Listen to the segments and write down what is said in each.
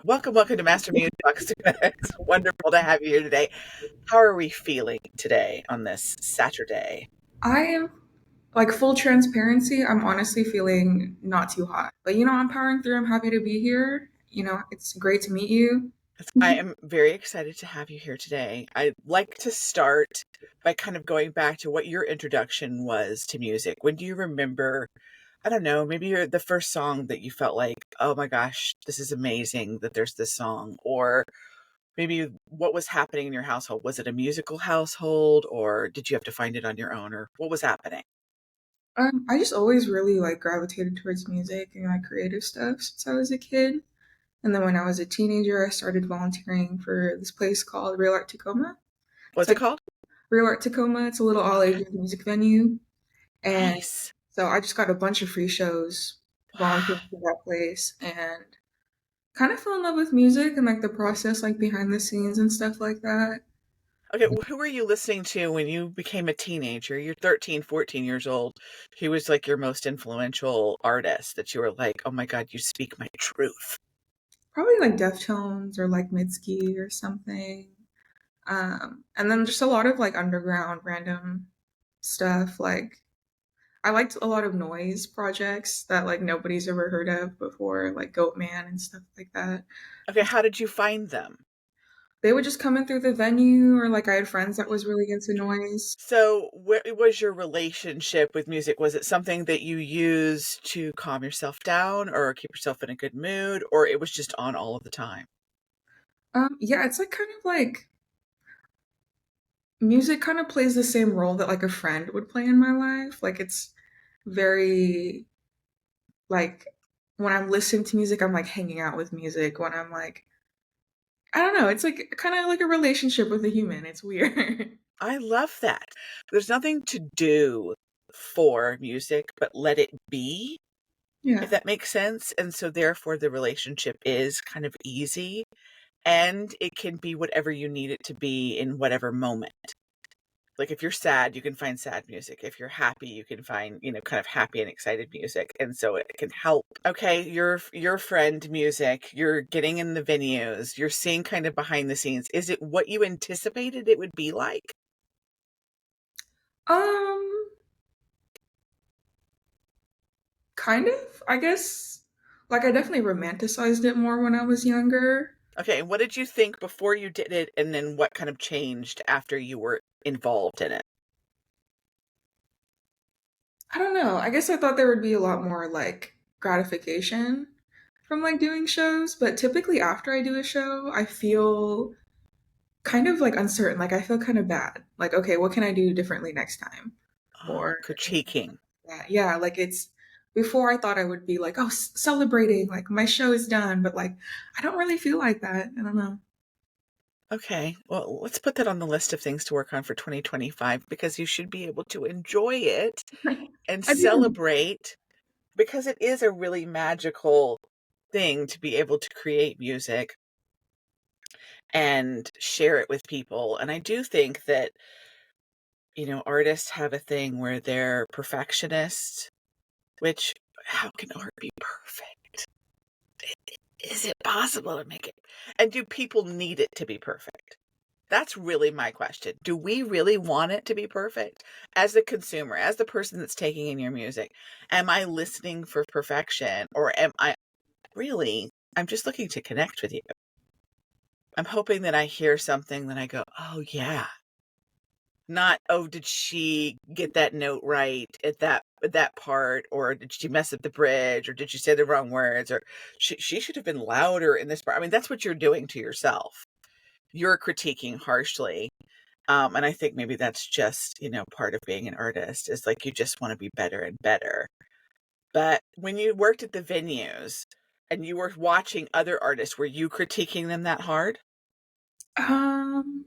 Welcome to Master Muse Bok Suna. It's wonderful to have you here today. How are we feeling today on this Saturday? I am like full transparency. I'm honestly feeling not too hot, but I'm powering through. I'm happy to be here. It's great to meet you. I am very excited to have you here today. I'd like to start by kind of going back to what your introduction was to music. When do you remember, I don't know, maybe the first song that you felt like, oh my gosh, this is amazing that there's this song? Or maybe what was happening in your household? Was it a musical household or did you have to find it on your own or what was happening? I just always really like gravitated towards music and like creative stuff since I was a kid. And then when I was a teenager, I started volunteering for this place called Real Art Tacoma. It's What's it like called? Real Art Tacoma. It's a little all Okay. ages music venue, and Nice. so I just got a bunch of free shows volunteering for that place, and kind of fell in love with music and like the process, like behind the scenes and stuff like that. Okay, who were you listening to when you became a teenager? You're 13, 14 years old. Who was like your most influential artist that you were like, oh my God, you speak my truth? Probably like Deftones or like Mitski or something. And then just a lot of like underground random stuff. Like I liked a lot of noise projects that like nobody's ever heard of before, like Goatman and stuff like that. Okay, how did you find them? They would just come in through the venue, or like I had friends that was really into noise. So, what was your relationship with music? Was it something that you used to calm yourself down or keep yourself in a good mood, or it was just on all of the time? Yeah, it's like kind of like music kind of plays the same role that like a friend would play in my life. Like it's very like when I'm listening to music, I'm like hanging out with music. When I'm like, I don't know, it's like kind of like a relationship with a human. It's weird. I love that. There's nothing to do for music, but let it be, if Yeah. that makes sense. And so, therefore, the relationship is kind of easy and it can be whatever you need it to be in whatever moment. Like if you're sad, you can find sad music. If you're happy, you can find, kind of happy and excited music. And so it can help. Okay, your friend music, you're getting in the venues, you're seeing kind of behind the scenes. Is it what you anticipated it would be like? Um, Kind of, I guess. Like I definitely romanticized it more when I was younger. Okay, and what did you think before you did it, and then what kind of changed after you were involved in it? I don't know. I guess I thought there would be a lot more like gratification from like doing shows, but typically after I do a show, I feel kind of like uncertain. Like I feel kind of bad. Like, okay, what can I do differently next time? Oh, Or critiquing. that. Yeah, like it's before I thought I would be like, oh, celebrating, like my show is done, but like I don't really feel like that. I don't know. Okay, well, let's put that on the list of things to work on for 2025 because you should be able to enjoy it and I do. celebrate because it is a really magical thing to be able to create music and share it with people. And I do think that, artists have a thing where they're perfectionists, which how can art be perfect? Is it possible to make it? And do people need it to be perfect? That's really my question. Do we really want it to be perfect? As the consumer, as the person that's taking in your music, am I listening for perfection or am I really, I'm just looking to connect with you. I'm hoping that I hear something that I go, oh yeah. Not, oh, did she get that note right at that part, or did she mess up the bridge, or did she say the wrong words, or she should have been louder in this part. I mean, that's what you're doing to yourself. You're critiquing harshly. And I think maybe that's just, part of being an artist is like you just want to be better and better. But when you worked at the venues and you were watching other artists, were you critiquing them that hard? Um,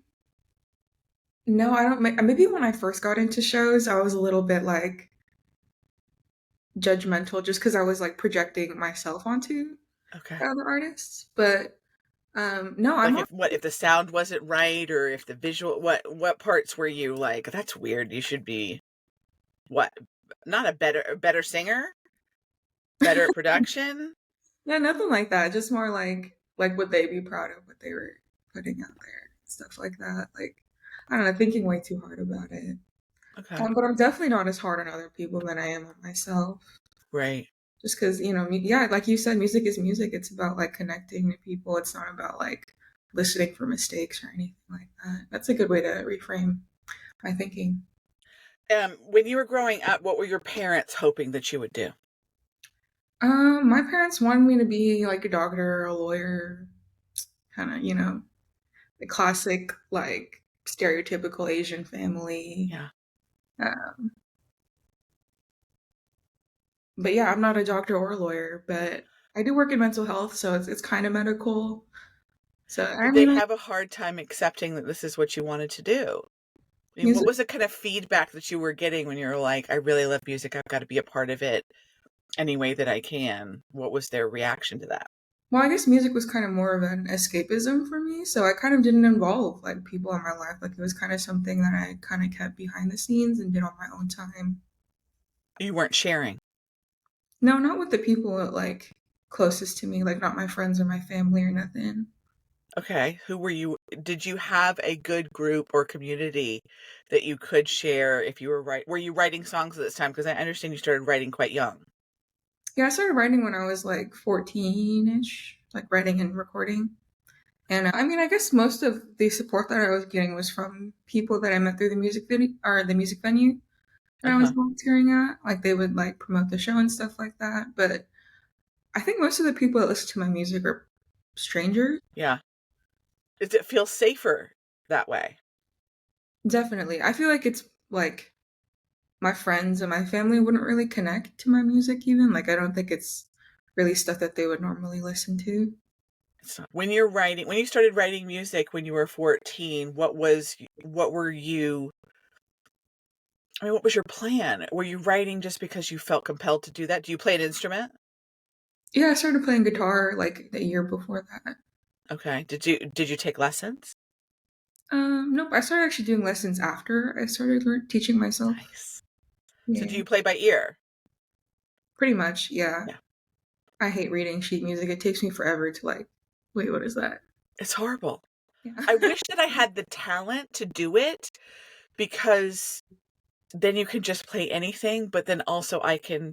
no, I don't. Maybe when I first got into shows, I was a little bit like judgmental just because I was like projecting myself onto Okay. the other artists. But no, I'm Like not. if the sound wasn't right or if the visual what parts were you like, that's weird. You should be what? Not a better singer? Better at production? Yeah, nothing like that. Just more like Like, would they be proud of what they were putting out there? Stuff like that. Like, I don't know, thinking way too hard about it. Okay. But I'm definitely not as hard on other people than I am on myself. Right. Just because, yeah, like you said, music is music. It's about like connecting to people. It's not about like listening for mistakes or anything like that. That's a good way to reframe my thinking. When you were growing up, what were your parents hoping that you would do? My parents wanted me to be like a doctor or a lawyer, kind of, the classic, like stereotypical Asian family. Yeah. Um, but yeah, I'm not a doctor or a lawyer, but I do work in mental health, so it's kind of medical. So I Did they mean, have a hard time accepting that this is what you wanted to do? I mean, what music. was the kind of feedback that you were getting when you were like, I really love music, I've got to be a part of it any way that I can? What was their reaction to that? Well, I guess music was kind of more of an escapism for me, so I kind of didn't involve like people in my life. Like it was kind of something that I kind of kept behind the scenes and did on my own time. You weren't sharing. No, not with the people like closest to me, like not my friends or my family or nothing. Okay. Who were you? Did you have a good group or community that you could share if you were you writing songs at this time? Because I understand you started writing quite young. Yeah, I started writing when I was like 14-ish, like writing and recording. And I mean, I guess most of the support that I was getting was from people that I met through the music video or the music venue that I was Uh-huh. volunteering at. Like they would like promote the show and stuff like that. But I think most of the people that listen to my music are strangers. Yeah. Does it feel safer that way? Definitely. I feel like it's like my friends and my family wouldn't really connect to my music even. Like I don't think it's really stuff that they would normally listen to. So when when you started writing music when you were 14, what were you, I mean, what was your plan? Were you writing just because you felt compelled to do that? Do you play an instrument? Yeah, I started playing guitar like the year before that. Okay. Did you take lessons? Nope. I started actually doing lessons after I started teaching myself. Nice. So do Yeah, you play by ear? pretty much. Yeah, Yeah. I hate reading sheet music. It takes me forever to like, wait, what is that? It's horrible. Yeah. I wish that I had the talent to do it because then you can just play anything, but then also I can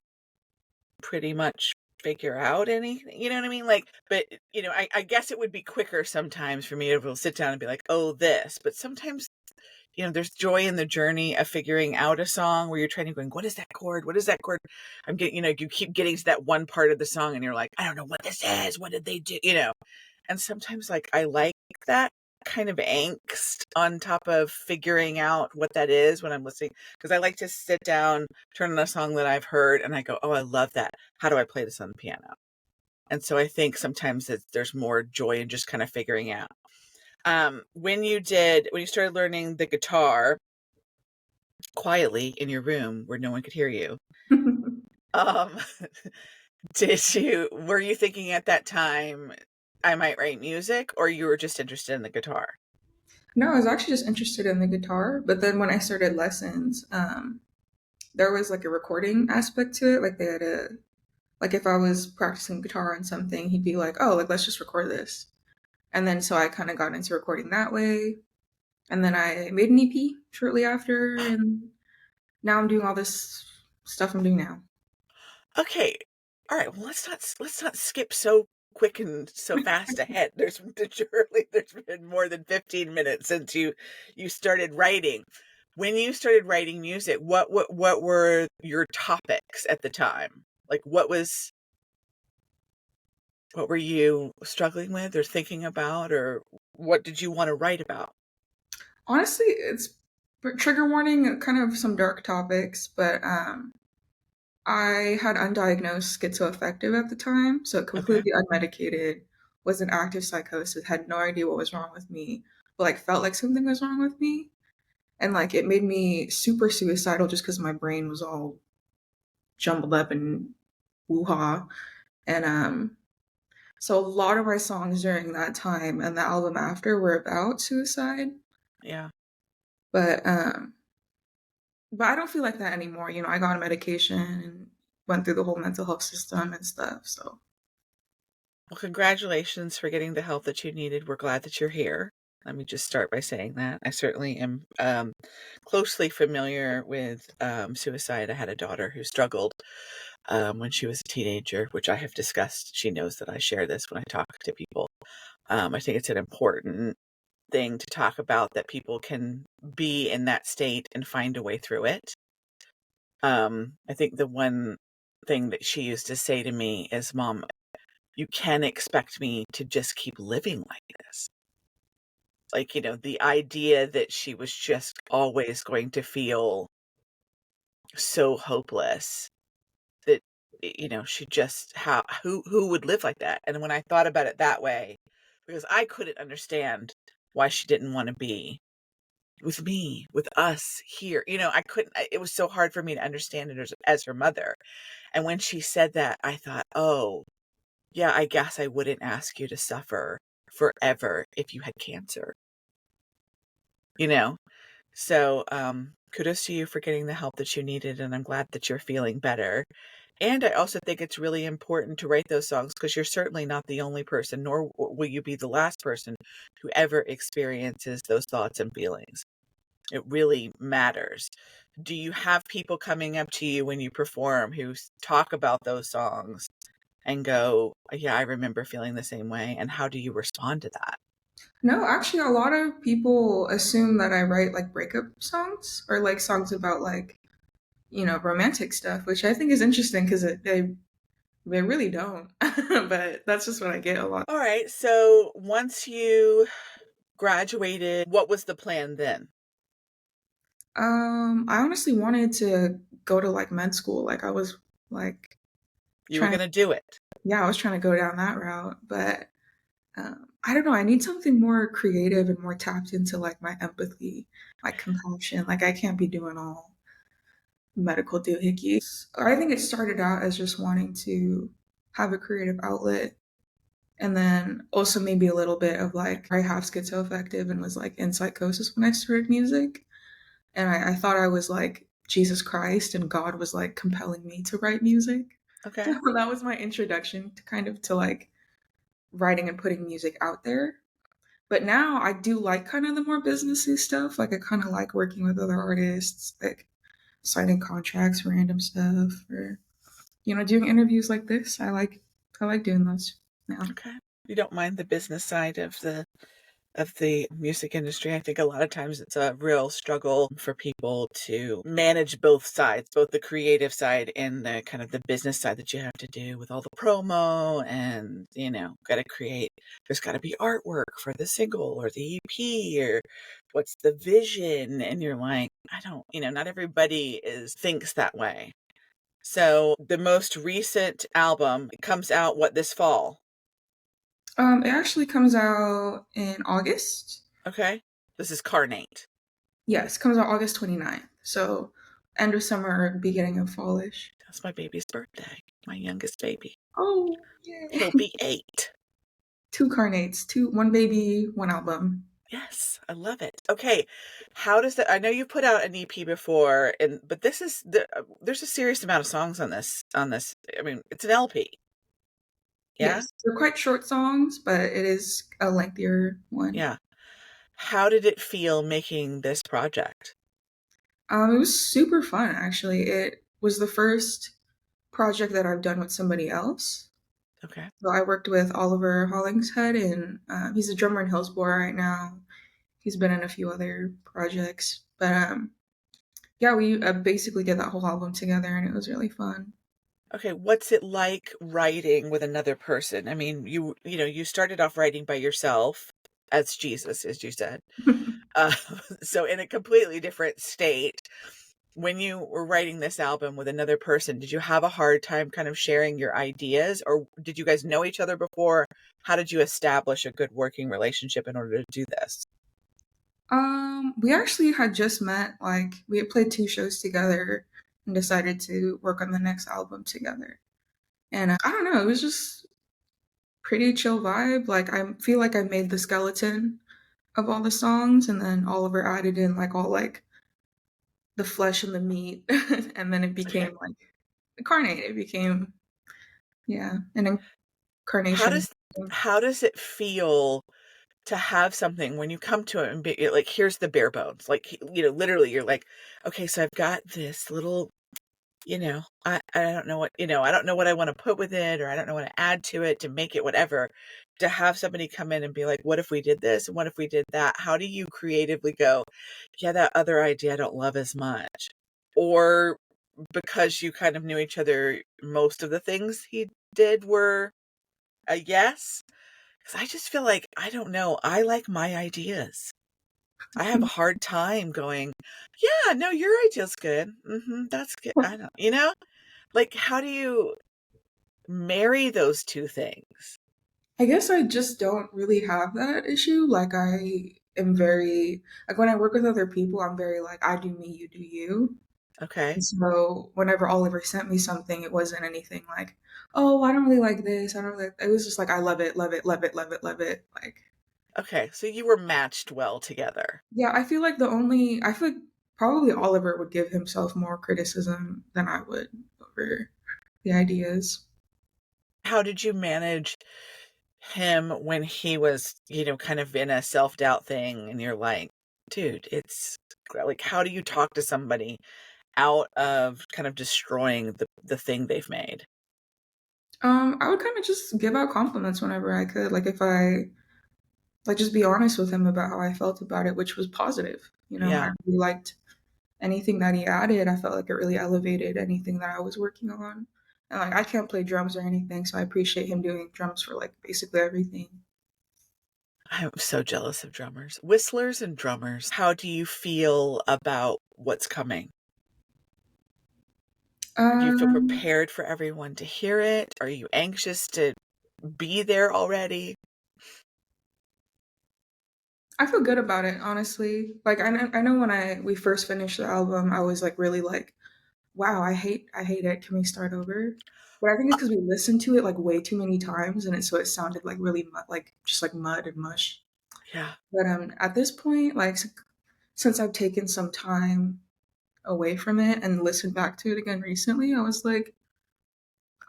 pretty much figure out anything. You know what I mean? Like, but I guess it would be quicker sometimes for me to be able to sit down and be like, oh, this. But sometimes, there's joy in the journey of figuring out a song where you're trying to going, what is that chord? What is that chord? I'm getting, you keep getting to that one part of the song and you're like, I don't know what this is. What did they do? And sometimes like I like that kind of angst on top of figuring out what that is when I'm listening, because I like to sit down, turn on a song that I've heard and I go, oh, I love that. How do I play this on the piano? And so I think sometimes there's more joy in just kind of figuring out. When you started learning the guitar quietly in your room where no one could hear you, um, were you thinking at that time, I might write music, or you were just interested in the guitar? No, I was actually just interested in the guitar, but then when I started lessons, there was like a recording aspect to it. Like they had a like if I was practicing guitar on something, he'd be like, "Oh, like let's just record this." And then so I kind of got into recording that way. And then I made an EP shortly after, and now I'm doing all this stuff I'm doing now. Okay. All right. Well, let's not skip so quick and so fast ahead. There's been more than 15 minutes since you started writing. When you started writing music, what were your topics at the time? Like what were you struggling with or thinking about, or what did you want to write about? Honestly, it's trigger warning, kind of some dark topics, but I had undiagnosed schizoaffective at the time, so Okay. completely unmedicated, was in active psychosis, had no idea what was wrong with me, but like felt like something was wrong with me. And like it made me super suicidal just because my brain was all jumbled up and woo-ha. And so a lot of my songs during that time and the album after were about suicide. Yeah. But but I don't feel like that anymore. I got on medication and went through the whole mental health system and stuff. So Well, congratulations for getting the help that you needed. We're glad that you're here. Let me just start by saying that. I certainly am closely familiar with suicide. I had a daughter who struggled when she was a teenager, which I have discussed. She knows that I share this when I talk to people. I think it's an important thing to talk about, that people can be in that state and find a way through it. I think the one thing that she used to say to me is, Mom, you can't expect me to just keep living like this. Like, the idea that she was just always going to feel so hopeless, that, she just, who would live like that? And when I thought about it that way, because I couldn't understand why she didn't want to be with me, with us here. I couldn't, it was so hard for me to understand it as her mother. And when she said that, I thought, oh, yeah, I guess I wouldn't ask you to suffer forever if you had cancer, you know? So, kudos to you for getting the help that you needed, and I'm glad that you're feeling better. And I also think it's really important to write those songs, because you're certainly not the only person, nor will you be the last person who ever experiences those thoughts and feelings. It really matters. Do you have people coming up to you when you perform who talk about those songs and go, yeah, I remember feeling the same way? And how do you respond to that? No, actually, a lot of people assume that I write like breakup songs or like songs about like, romantic stuff, which I think is interesting because they really don't. But that's just what I get a lot. All right. So once you graduated, what was the plan then? I honestly wanted to go to like med school. Like I was like You were trying, going to do it. yeah, I was trying to go down that route, but I don't know. I need something more creative and more tapped into like my empathy, like compassion. Like I can't be doing all medical doohickeys. I think it started out as just wanting to have a creative outlet. And then also maybe a little bit of like I have schizoaffective and was like in psychosis when I started music. And I thought I was like Jesus Christ and God was like compelling me to write music. So Okay. that was my introduction to kind of to like writing and putting music out there. But now I do like kind of the more businessy stuff. Like I kind of like working with other artists, like signing contracts, random stuff, or doing interviews like this. I like doing those now. Okay. You don't mind the business side of the music industry. I think a lot of times it's a real struggle for people to manage both sides, both the creative side and the kind of the business side that you have to do with all the promo and, got to create, there's got to be artwork for the single or the EP, or what's the vision. And you're like, I don't, not everybody thinks that way. So the most recent album comes out this fall? It actually comes out in August. Okay. This is Carnate. Yes, comes out August 29th. So end of summer, beginning of fallish. That's my baby's birthday, my youngest baby. Oh, yeah. He'll be 8. Two carnates, one baby, one album. Yes, I love it. Okay, how does that? I know you put out an EP before, but this is there's a serious amount of songs on this. I mean, it's an LP. Yeah, Yes, they're quite short songs, but it is a lengthier one. yeah. How did it feel making this project? It was super fun, actually. It was the first project that I've done with somebody else. Okay, So I worked with Oliver Hollingshead, and he's a drummer in Hillsborough right now. He's been in a few other projects, but yeah, we basically did that whole album together, and it was really fun. okay. What's it like writing with another person? I mean, you started off writing by yourself as Jesus, as you said. Uh, so in a completely different state. When you were writing this album with another person, did you have a hard time kind of sharing your ideas, or did you guys know each other before? How did you establish a good working relationship in order to do this? We actually had just met, like, we had played two shows together and decided to work on the next album together. And I don't know, it was just pretty chill vibe. Like, I feel like I made the skeleton of all the songs, and then Oliver added in, like, all, like, the flesh and the meat. And then it Okay. became, like, Carnate. It became, yeah. And then How Carnation. does how does it feel to have something when you come to it and be like, here's the bare bones. Like, literally you're like, okay, so I've got this little, I don't know what, I don't know what I want to put with it, or I don't know what to add to it to make it whatever. To have somebody come in and be like, what if we did this? And what if we did that? How do you creatively go, yeah, that other idea I don't love as much? Or because you kind of knew each other, most of the things he did were a yes? Because I just feel like, I don't know, I like my ideas. I have a hard time going, yeah, no, your idea's good. That's good. I don't, like, how do you marry those two things? I guess I just don't really have that issue. Like I am very like when I work with other people, I'm very like I do me, you do you. Okay. And so whenever Oliver sent me something, it wasn't anything like, oh, I don't really like this. I don't really. It was just like I love it, love it, love it, love it, love it. Like Okay. So you were matched well together. yeah, I feel like probably Oliver would give himself more criticism than I would over the ideas. How did you manage him when he was, kind of in a self doubt thing and you're like, dude, it's like, how do you talk to somebody out of kind of destroying the thing they've made? I would kind of just give out compliments whenever I could. Like if I like just be honest with him about how I felt about it, which was positive. You know, I Yeah. really liked anything that he added. I felt like it really elevated anything that I was working on. And like I can't play drums or anything, so I appreciate him doing drums for like basically everything. I'm so jealous of drummers, whistlers and drummers. How do you feel about what's coming? Do you feel Um, prepared for everyone to hear it? Are you anxious to be there already? I feel good about it, honestly. Like I know when we first finished the album, I was like really like, wow, I hate it. Can we start over? But I think it's because we listened to it like way too many times, and so it sounded like really like just like mud and mush. Yeah. But at this point, like since I've taken some time away from it and listened back to it again recently, I was like,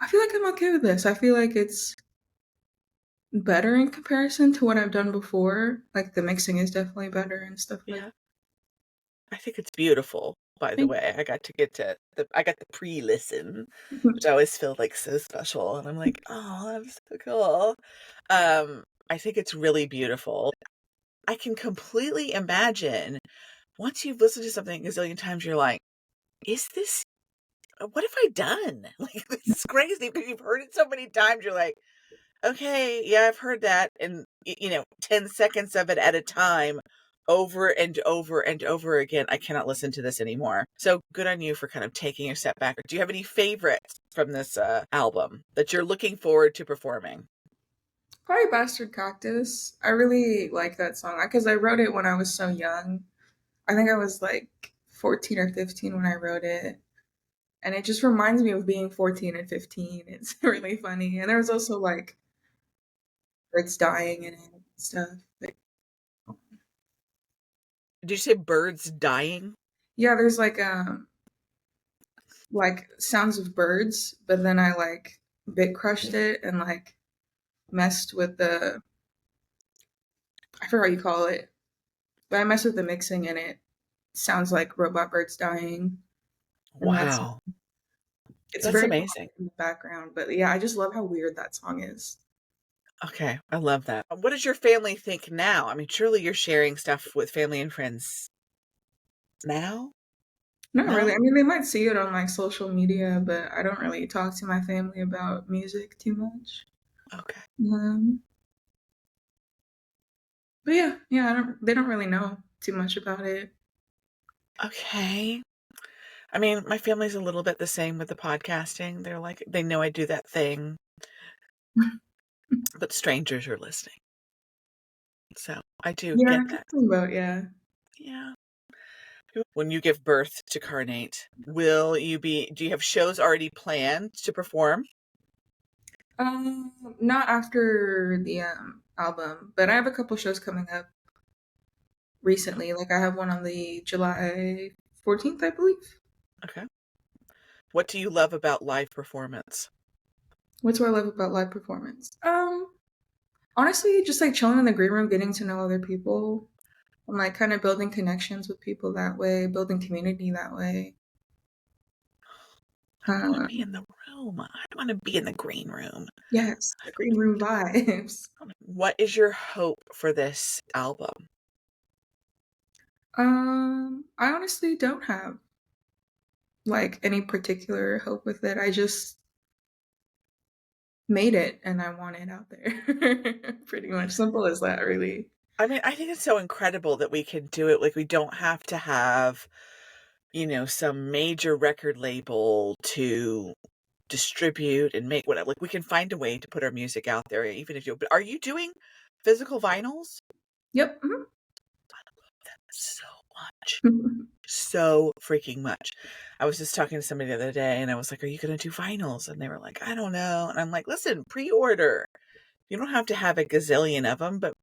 I feel like I'm okay with this. I feel like it's better in comparison to what I've done before. Like the mixing is definitely better and stuff like Yeah. I think it's beautiful, by the that. way. I got the pre-listen, which I always feel like so special. And I'm like, oh, that's so cool. I think it's really beautiful. I can completely imagine once you've listened to something a zillion times, you're like, is this, what have I done? Like, this is crazy because you've heard it so many times. You're like, okay, yeah, I've heard that. And, 10 seconds of it at a time, over and over and over again. I cannot listen to this anymore. So good on you for kind of taking a step back. Do you have any favorites from this album that you're looking forward to performing? Probably Bastard Cactus. I really like that song because I wrote it when I was so young. I think I was like 14 or 15 when I wrote it. And it just reminds me of being 14 and 15. It's really funny. And there's also like birds dying in it and stuff. But Did you say birds dying? yeah, there's like sounds of birds, but then I like bit crushed it and like messed with the I forgot what you call it. But I messed with the mixing and it sounds like robot birds dying. And Wow. it's That's very quiet amazing. in the background. But yeah, I just love how weird that song is. Okay, I love that. What does your family think now? I mean, surely you're sharing stuff with family and friends now? Not really. No? I mean, they might see it on like social media, but I don't really talk to my family about music too much. Okay. Um, but yeah, yeah, I don't. They don't really know too much about it. Okay. I mean, my family's a little bit the same with the podcasting. They're like, they know I do that thing, but strangers are listening. So I do Yeah, get I that. think about yeah. Yeah. When you give birth to Carnate, do you have shows already planned to perform? Not after the album, but I have a couple shows coming up recently. Like I have one on the July 14th, I believe. Okay. What do you love about live performance? What do I love about live performance? Honestly, just like chilling in the green room, getting to know other people, and like kind of building connections with people that way, building community that way. I want to be Um, in the room. I want to be in the green room. yes, the green room vibes. What is your hope for this album? I honestly don't have like any particular hope with it. I just made it and I want it out there. Pretty much simple as that, really. I mean, I think it's so incredible that we can do it. Like, we don't have to have, some major record label to distribute and make whatever. Like, we can find a way to put our music out there, even if but are you doing physical vinyls? Yep. So much. So freaking much. I was just talking to somebody the other day and I was like, "Are you going to do vinyls?" And they were like, "I don't know." And I'm like, "Listen, pre-order. You don't have to have a gazillion of them, but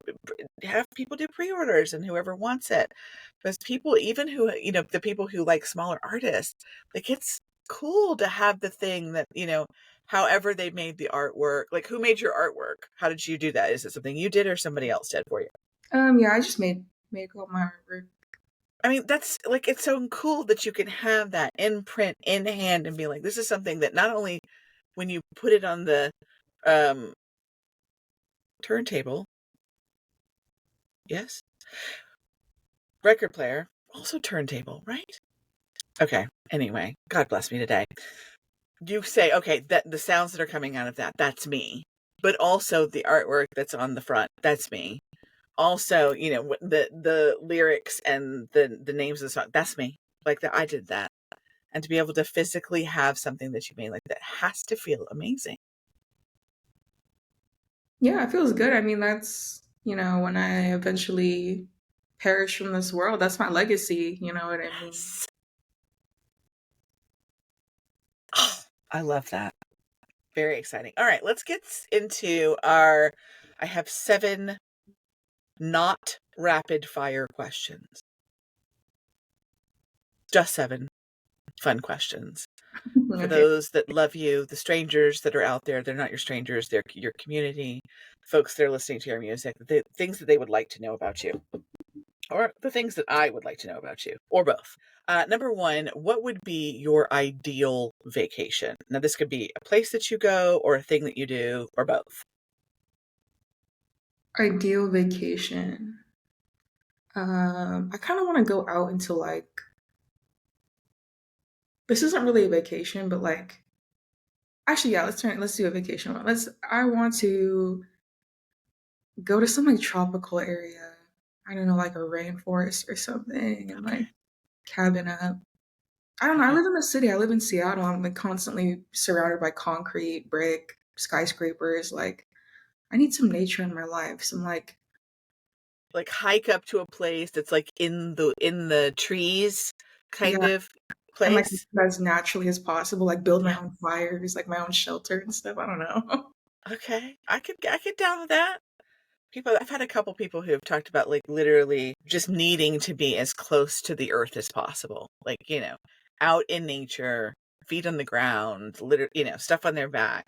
have people do pre-orders and whoever wants it." Because people, even who, the people who like smaller artists, like, it's cool to have the thing that, however they made the artwork. Like, who made your artwork? How did you do that? Is it something you did or somebody else did for you? Yeah, I just made all my artwork. I mean, that's like, it's so cool that you can have that in print in hand and be like, this is something that not only when you put it on the um turntable, yes, record player, also turntable, right? Okay. Anyway, God bless me today. You say, okay, that the sounds that are coming out of that's me. But also the artwork that's on the front, that's me. Also, the lyrics and the names of the song, that's me. Like, that, I did that. And to be able to physically have something that you made like that has to feel amazing. Yeah, it feels good. I mean, that's, when I eventually perish from this world, that's my legacy. You know what I mean? Yes. Oh, I love that. Very exciting. All right, let's get into I have 7 not rapid fire questions. Just 7 fun questions. For Okay. those that love you, the strangers that are out there, they're not your strangers, they're your community, folks that are listening to your music, the things that they would like to know about you, or the things that I would like to know about you, or both. Number 1, what would be your ideal vacation? Now, this could be a place that you go, or a thing that you do, or both. Ideal vacation. I kind of want to go out into like, this isn't really a vacation, but like, actually, yeah, let's do a vacation one. I want to go to some like tropical area. I don't know, like a rainforest or something, and Okay. like cabin up. I don't know. I Okay. live in the city. I live in Seattle. I'm like constantly surrounded by concrete, brick, skyscrapers. Like, I need some nature in my life. Some like, Like, hike up to a place that's like in the trees kind yeah, of and like place. as naturally as possible. Like build my Yeah. own fires, like my own shelter and stuff. I don't know. Okay. I could down with that. I've had a couple people who have talked about, like, literally just needing to be as close to the earth as possible. Like, out in nature, feet on the ground, literally, stuff on their back.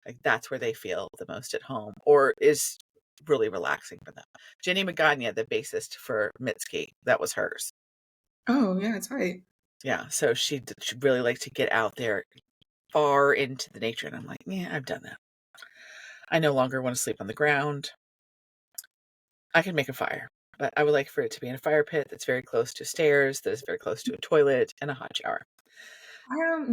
Like, that's where they feel the most at home or is really relaxing for them. Jenny Magana, the bassist for Mitski, that was hers. Oh yeah, it's right. Yeah, so she'd really like to get out there far into the nature, and I'm like, yeah, I've done that. I no longer want to sleep on the ground. I can make a fire, but I would like for it to be in a fire pit that's very close to stairs, that is very close to a toilet and a hot shower.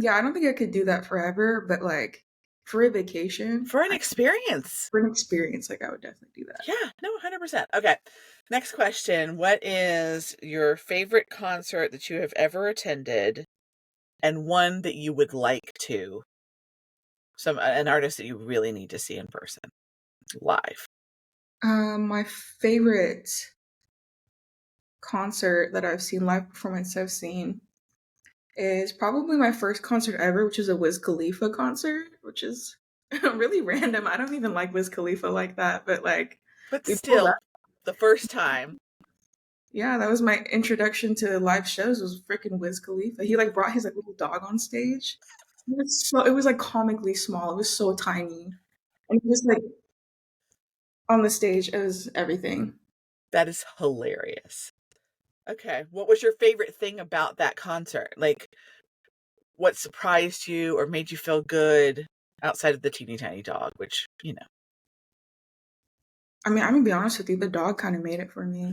Yeah, I don't think I could do that forever, but like for a vacation, For an experience. for an experience, like I would definitely do that. Yeah, no, 100%. Okay. Next question. What is your favorite concert that you have ever attended and one that you would like to? An artist that you really need to see in person, live. My favorite concert that I've seen, live performance I've seen, is probably my first concert ever, which is a Wiz Khalifa concert, which is really random. I don't even like Wiz Khalifa like that, but like But we pulled up. still, the first time. Yeah, that was my introduction to live shows was freaking Wiz Khalifa. He like brought his like little dog on stage. It was like comically small. It was so tiny. And just like on the stage, it was everything. That is hilarious. Okay. What was your favorite thing about that concert? Like, what surprised you or made you feel good outside of the teeny tiny dog, which, you know. I mean, I'm gonna be honest with you, the dog kind of made it for me.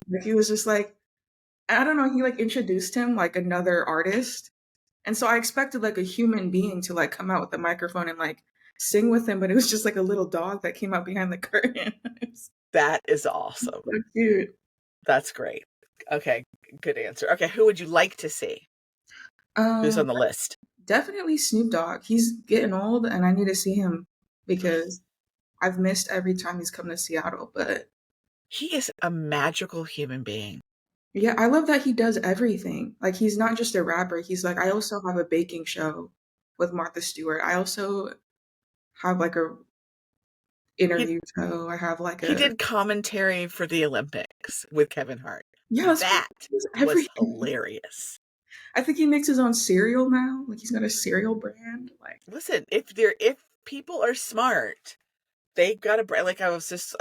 Like, he was just like, I don't know, he like introduced him like another artist. And so I expected like a human being to like come out with a microphone and like sing with him, but it was just like a little dog that came out behind the curtain. It's That is awesome. so cute. That's great. Okay, good answer. Okay, who would you like to see? Who's Um, on the list? Definitely Snoop Dogg. He's getting old and I need to see him because I've missed every time he's come to Seattle. But He is a magical human being. yeah, I love that he does everything. Like he's not just a rapper. He's like, I also have a baking show with Martha Stewart. I also have like a He interview show. I have like he a did commentary for the Olympics with Kevin Hart. yeah, that's what That he does was everything. hilarious. I think he makes his own cereal now. Like he's got a cereal brand. Like Listen, if people are smart, they got a brand. Like I was just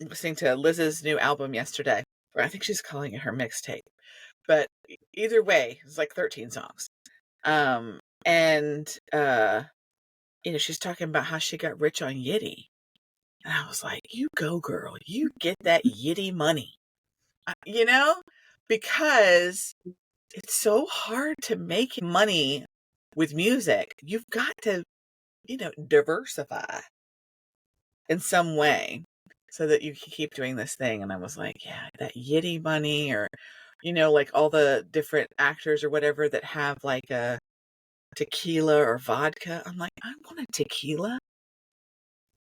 listening to Liz's new album yesterday, or I think she's calling it her mixtape. But either way, it's like 13 songs. Um, and she's talking about how she got rich on Yiddy. And I was like, you go, girl. You get that Yiddy money. You know? Because it's so hard to make money with music. You've got to, diversify in some way so that you can keep doing this thing. And I was like, yeah, that Yiddy money or, like all the different actors or whatever that have like a tequila or vodka. I'm like, I want a tequila,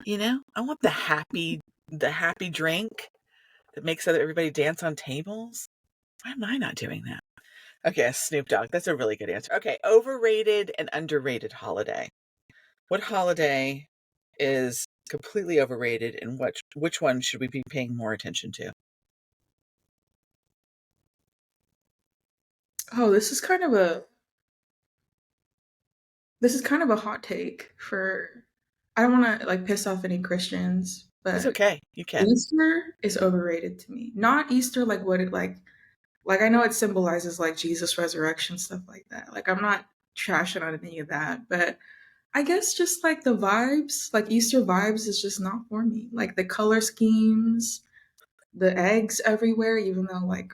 I want the happy drink that makes everybody dance on tables. Why am I not doing that? Okay, Snoop Dogg. That's a really good answer. Okay, overrated and underrated holiday. What holiday is completely overrated and which one should we be paying more attention to? oh, this is kind of a hot take for I don't want to like piss off any Christians, It's but okay. You can. Easter is overrated to me. Not Easter like what it like I know it symbolizes like Jesus resurrection stuff like that. Like I'm not trashing on any of that, but I guess just like the vibes, like Easter vibes is just not for me. Like the color schemes, the eggs everywhere even though like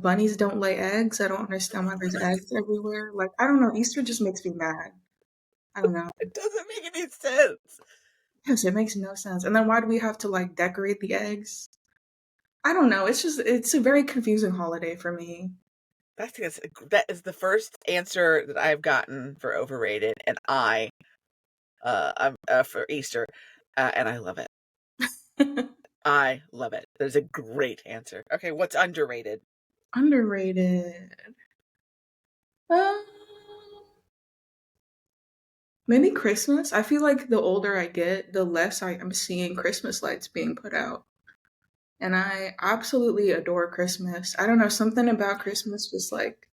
bunnies don't lay eggs. I don't understand why there's eggs everywhere. Like I don't know, Easter just makes me mad. I don't know. It doesn't make any sense. Yes, it makes no sense. And then why do we have to like decorate the eggs? I don't know. It's a very confusing holiday for me. That is the first answer that I've gotten for overrated, and I'm for Easter, and I love it. I love it. There's a great answer. Okay, what's underrated? Underrated. Um, Maybe Christmas. I feel like the older I get, the less I am seeing Christmas lights being put out. And I absolutely adore Christmas. I don't know, something about Christmas just like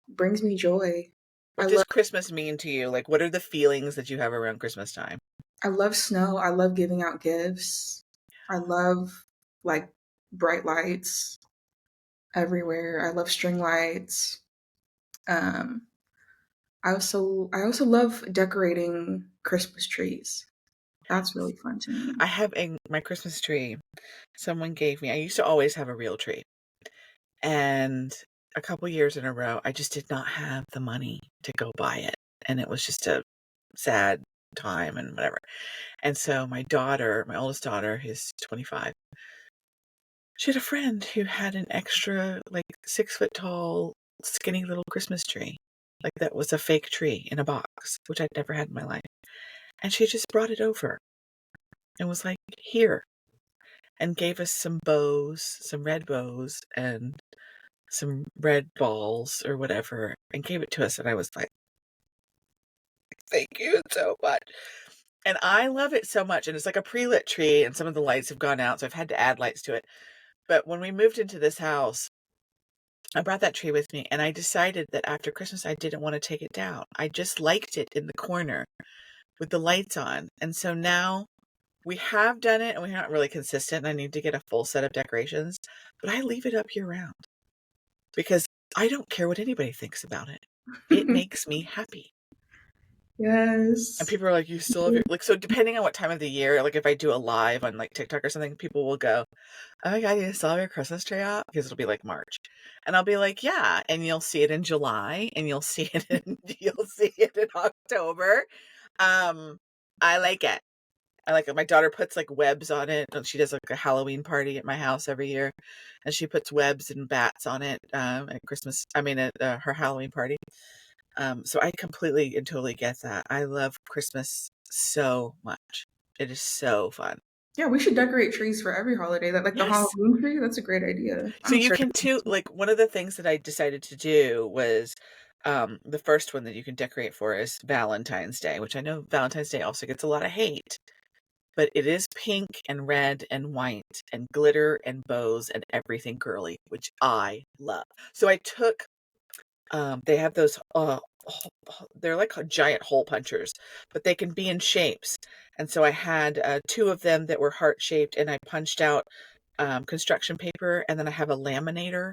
brings me joy. I What does love Christmas mean to you? Like, what are the feelings that you have around Christmas time? I love snow. I love giving out gifts. I love like bright lights everywhere. I love string lights. Um, I also love decorating Christmas trees. That's really fun to me. I have my Christmas tree someone gave me. I used to always have a real tree. And a couple years in a row, I just did not have the money to go buy it. And it was just a sad time and whatever. And so my daughter, my oldest daughter, who's 25, she had a friend who had an extra, like 6 foot tall, skinny little Christmas tree. Like that was a fake tree in a box, which I'd never had in my life. And she just brought it over and was like, here, and gave us some bows, some red bows, and some red balls or whatever, and gave it to us. And I was like, thank you so much. And I love it so much. And it's like a pre-lit tree, and some of the lights have gone out, so I've had to add lights to it. But when we moved into this house, I brought that tree with me, and I decided that after Christmas I didn't want to take it down. I just liked it in the corner with the lights on. And so now we have done it, and we're not really consistent. I need to get a full set of decorations, but I leave it up year round because I don't care what anybody thinks about it. It makes me happy. And Yes. people are like, you still have your, like, so depending on what time of the year, like if I do a live on like TikTok or something, people will go, oh my God, you still have your Christmas tree out? Because it'll be like March. And I'll be like, yeah. And you'll see it in July, and you'll see it in October. I like it. I like it. My daughter puts like webs on it. And she does like a Halloween party at my house every year, and she puts webs and bats on it at Christmas. I mean, at her Halloween party. So I completely and totally get that. I love Christmas so much. It is so fun. Yeah, we should decorate trees for every holiday. That like the Yes. Halloween tree. That's a great idea. So I'm you sure. can too, like one of the things that I decided to do was the first one that you can decorate for is Valentine's Day, which I know Valentine's Day also gets a lot of hate, but it is pink and red and white and glitter and bows and everything girly, which I love. So I took they have those they're like giant hole punchers, but they can be in shapes. And so I had two of them that were heart shaped, and I punched out construction paper, and then I have a laminator,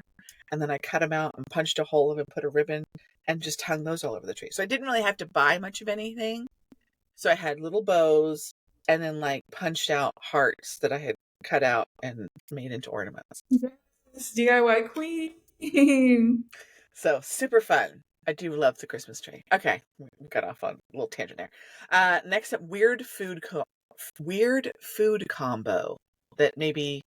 and then I cut them out and punched a hole and put a ribbon and just hung those all over the tree. So I didn't really have to buy much of anything. So I had little bows and then like punched out hearts that I had cut out and made into ornaments. Yes, DIY queen. So super fun. I do love the Christmas tree. Okay, we got off on a little tangent there. Next up, weird food combo that maybe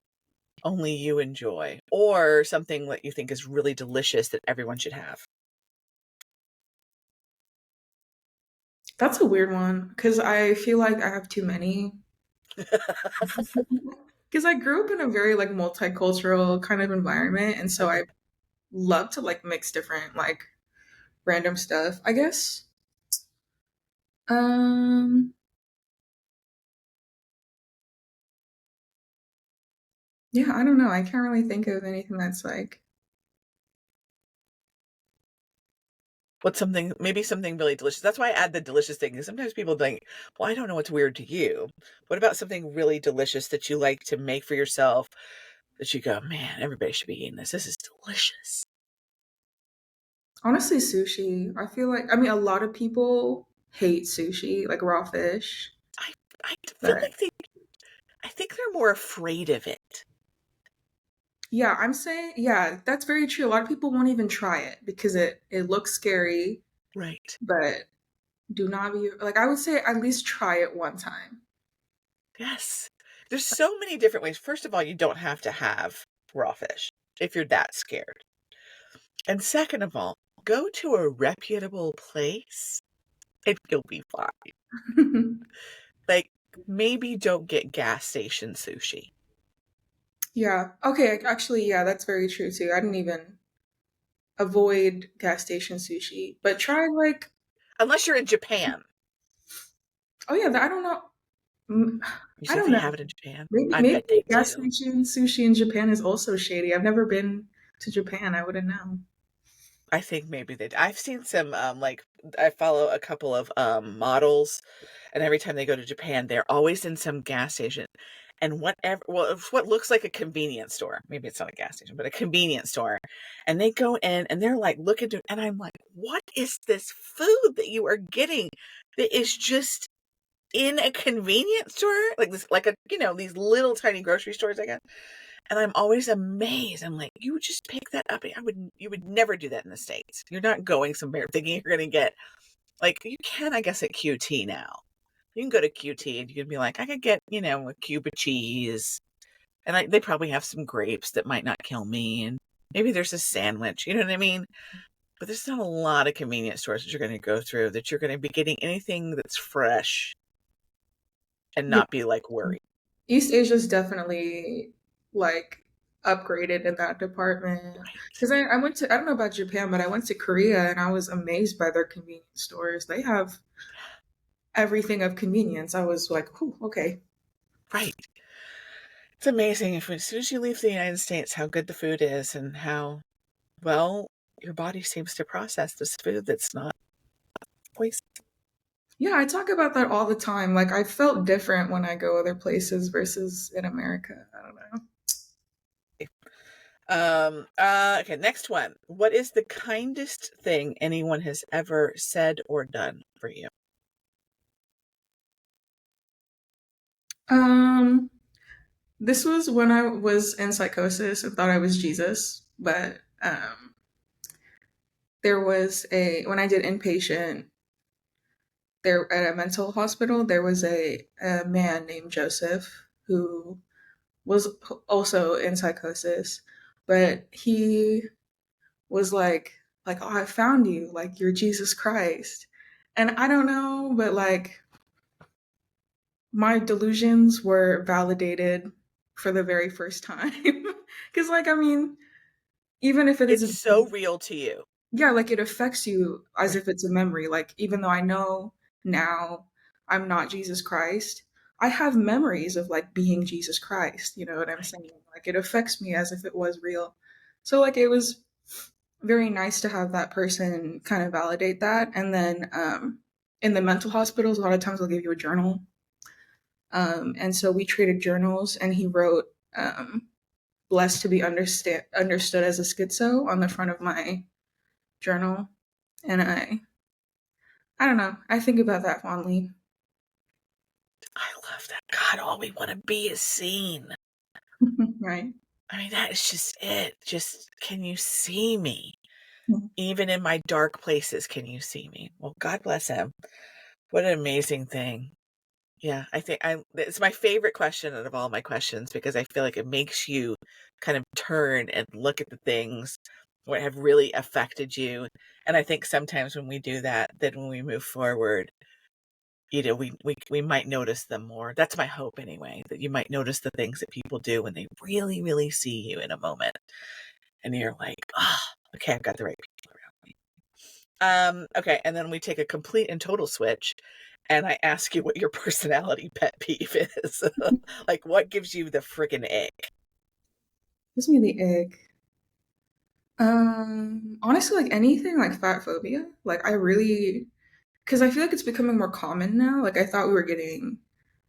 only you enjoy, or something that you think is really delicious that everyone should have. That's a weird one because I feel like I have too many. Because I grew up in a very like multicultural kind of environment, and so Okay. I love to like mix different like random stuff. I guess. Um. Yeah, I don't know. I can't really think of anything that's like. What's maybe something really delicious? That's why I add the delicious thing. Because sometimes people think, well, I don't know what's weird to you. What about something really delicious that you like to make for yourself that you go, man, everybody should be eating this. This is delicious. Honestly, sushi. I feel like I mean a lot of people hate sushi, like raw fish, I I feel but like I think they're more afraid of it. yeah, I'm saying yeah, that's very true. A lot of people won't even try it because it looks scary, Right. but do not be like I would say at least try it one time. Yes. There's so many different ways. First of all, you don't have to have raw fish if you're that scared. And second of all, go to a reputable place and you'll be fine. Like, maybe don't get gas station sushi. Yeah. Okay, actually yeah, that's very true too. I didn't even avoid gas station sushi, but try like Unless you're in Japan. oh yeah, I don't know. Mm, You I said don't they know. have it in Japan? Maybe I maybe bet they gas do. station sushi in Japan is also shady. I've never been to Japan. I wouldn't know. I think maybe they do. I've seen some, like, I follow a couple of models, and every time they go to Japan, they're always in some gas station. And whatever, well, it's what looks like a convenience store. Maybe it's not a gas station, but a convenience store. And they go in and they're like, look at it. And I'm like, what is this food that you are getting that is just in a convenience store? Like this, like a, these little tiny grocery stores, I guess. And I'm always amazed. I'm like, you would just pick that up. You would never do that in the States. You're not going somewhere thinking you're going to get, like, you can, I guess, at QT now. You can go to QT and you can be like, I could get, a cube of cheese. And they probably have some grapes that might not kill me. And maybe there's a sandwich. You know what I mean? But there's not a lot of convenience stores that you're going to go through that you're going to be getting anything that's fresh and Yeah. not be like worried. East Asia's definitely like upgraded in that department. Right. Because I went to, I don't know about Japan, but I went to Korea and I was amazed by their convenience stores. They have everything of convenience. I was like, "Whew, okay." Right. It's amazing as soon as you leave the United States, how good the food is and how well, your body seems to process this food that's not poison. Yeah, I talk about that all the time. Like, I felt different when I go other places versus in America. I don't know. Okay, next one. What is the kindest thing anyone has ever said or done for you? Um, this was when I was in psychosis and thought I was Jesus, but there was when I did inpatient there at a mental hospital, there was a man named Joseph who was also in psychosis, but he was like, oh, I found you, like you're Jesus Christ. And I don't know, but like my delusions were validated for the very first time. Cause like I mean, even if it is It's a so real to you. yeah, like it affects you as Right. if it's a memory. Like even though I know now I'm not Jesus Christ, I have memories of like being Jesus Christ. You know what I'm Right. saying? Like it affects me as if it was real. So like it was very nice to have that person kind of validate that. And then in the mental hospitals, a lot of times they'll give you a journal. And so we traded journals, and he wrote "blessed to be understood as a schizo" on the front of my journal, and I don't know. I think about that fondly. I love that. God, all we want to be is seen. Right. I mean, that is just it. Just, can you see me? Mhm. Even in my dark places, can you see me? Well, God bless him. What an amazing thing. Yeah, I think it's my favorite question out of all my questions because I feel like it makes you kind of turn and look at the things what have really affected you. And I think sometimes when we do that, then when we move forward, we might notice them more. That's my hope anyway, that you might notice the things that people do when they really, really see you in a moment. And you're like, oh, okay, I've got the right people around me. Okay, and then we take a complete and total switch, and I ask you what your personality pet peeve is. Like, what gives you the freaking ick? Gives me the ick. Honestly, like anything like fat phobia. Like I really, because I feel like it's becoming more common now. Like I thought we were getting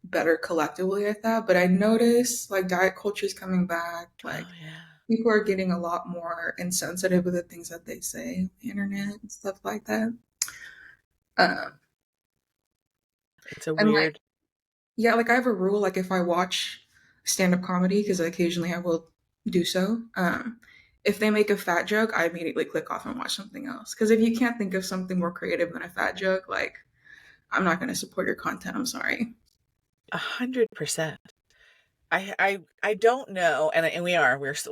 better collectively at that, but I noticed like diet culture is coming back. Oh Like yeah, people are getting a lot more insensitive with the things that they say on the internet and stuff like that. Um, it's a and like weird. yeah, like I have a rule. Like if I watch stand-up comedy, because occasionally I will do so. If they make a fat joke, I immediately click off and watch something else. Because if you can't think of something more creative than a fat joke, like I'm not going to support your content. I'm sorry. 100%. I don't know, and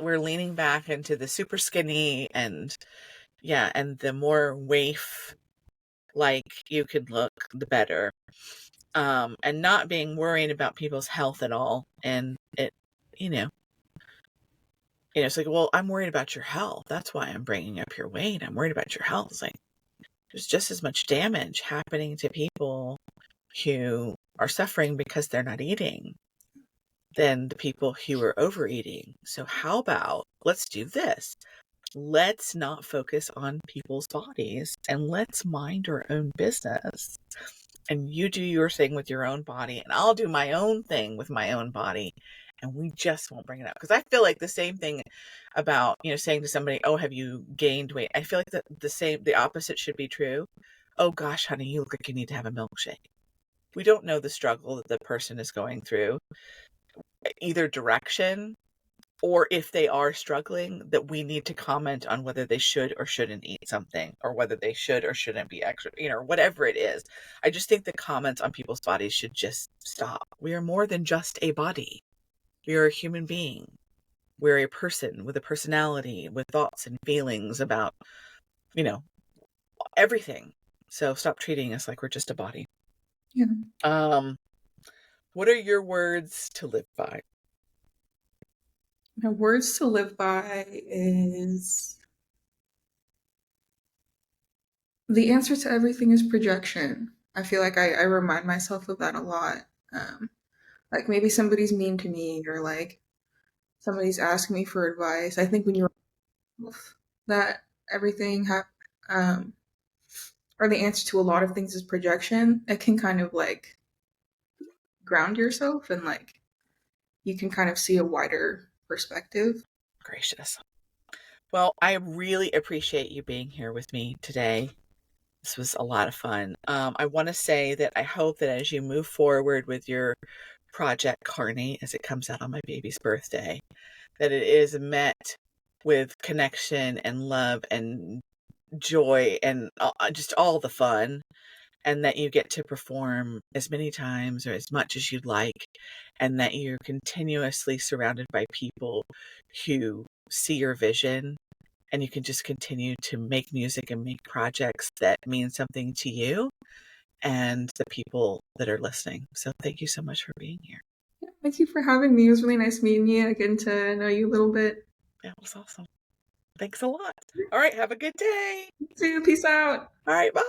we're leaning back into the super skinny and yeah, and the more waif like you can look, the better. And not being worried about people's health at all, and it, you know, it's like, well, I'm worried about your health. That's why I'm bringing up your weight. I'm worried about your health. It's like there's just as much damage happening to people who are suffering because they're not eating than the people who are overeating. So how about let's do this? Let's not focus on people's bodies and let's mind our own business. And you do your thing with your own body, and I'll do my own thing with my own body. And we just won't bring it up. Because I feel like the same thing about, saying to somebody, oh, have you gained weight? I feel like the opposite should be true. Oh gosh, honey, you look like you need to have a milkshake. We don't know the struggle that the person is going through, either direction, or if they are struggling, that we need to comment on whether they should or shouldn't eat something, or whether they should or shouldn't be extra, whatever it is. I just think the comments on people's bodies should just stop. We are more than just a body. We are a human being. We're a person with a personality, with thoughts and feelings about, you know, everything. So stop treating us like we're just a body. Yeah. Um, what are your words to live by? My words to live by is the answer to everything is projection. I feel like I remind myself of that a lot. Um, like maybe somebody's mean to me or like somebody's asking me for advice. I think when you're that everything um or the answer to a lot of things is projection, it can kind of like ground yourself and like you can kind of see a wider perspective. Gracious. Well, I really appreciate you being here with me today. This was a lot of fun. I want to say that I hope that as you move forward with your project Carnate, as it comes out on my baby's birthday, that it is met with connection and love and joy and just all the fun, and that you get to perform as many times or as much as you'd like, and that you're continuously surrounded by people who see your vision, and you can just continue to make music and make projects that mean something to you and the people that are listening. So thank you so much for being here. Yeah, thank you for having me. It was really nice meeting you, getting to know you a little bit. That was awesome. Thanks a lot. All right, have a good day. See you. Peace out. All right, bye.